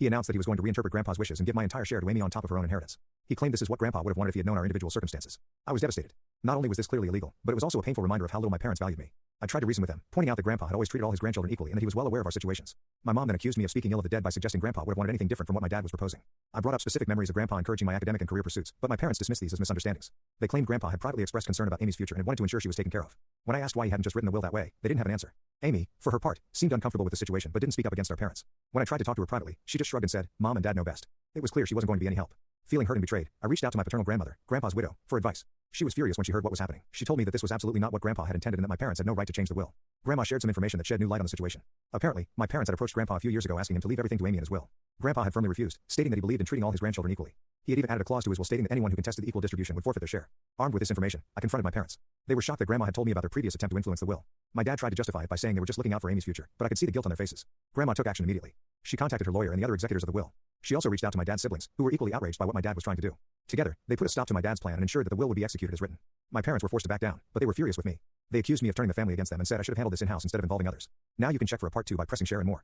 He announced that he was going to reinterpret Grandpa's wishes and give my entire share to Amy on top of her own inheritance. He claimed this is what Grandpa would have wanted if he had known our individual circumstances. I was devastated. Not only was this clearly illegal, but it was also a painful reminder of how little my parents valued me. I tried to reason with them, pointing out that Grandpa had always treated all his grandchildren equally and that he was well aware of our situations. My mom then accused me of speaking ill of the dead by suggesting Grandpa would have wanted anything different from what my dad was proposing. I brought up specific memories of Grandpa encouraging my academic and career pursuits, but my parents dismissed these as misunderstandings. They claimed Grandpa had privately expressed concern about Amy's future and wanted to ensure she was taken care of. When I asked why he hadn't just written the will that way, they didn't have an answer. Amy, for her part, seemed uncomfortable with the situation but didn't speak up against our parents. When I tried to talk to her privately, she just shrugged and said, "Mom and Dad know best." It was clear she wasn't going to be any help. Feeling hurt and betrayed, I reached out to my paternal grandmother, Grandpa's widow, for advice. She was furious when she heard what was happening. She told me that this was absolutely not what Grandpa had intended and that my parents had no right to change the will. Grandma shared some information that shed new light on the situation. Apparently, my parents had approached Grandpa a few years ago asking him to leave everything to Amy in his will. Grandpa had firmly refused, stating that he believed in treating all his grandchildren equally. He had even added a clause to his will stating that anyone who contested the equal distribution would forfeit their share. Armed with this information, I confronted my parents. They were shocked that Grandma had told me about their previous attempt to influence the will. My dad tried to justify it by saying they were just looking out for Amy's future, but I could see the guilt on their faces. Grandma took action immediately. She contacted her lawyer and the other executors of the will. She also reached out to my dad's siblings, who were equally outraged by what my dad was trying to do. Together, they put a stop to my dad's plan and ensured that the will would be executed as written. My parents were forced to back down, but they were furious with me. They accused me of turning the family against them and said I should have handled this in-house instead of involving others. Now you can check for a part 2 by pressing share and more.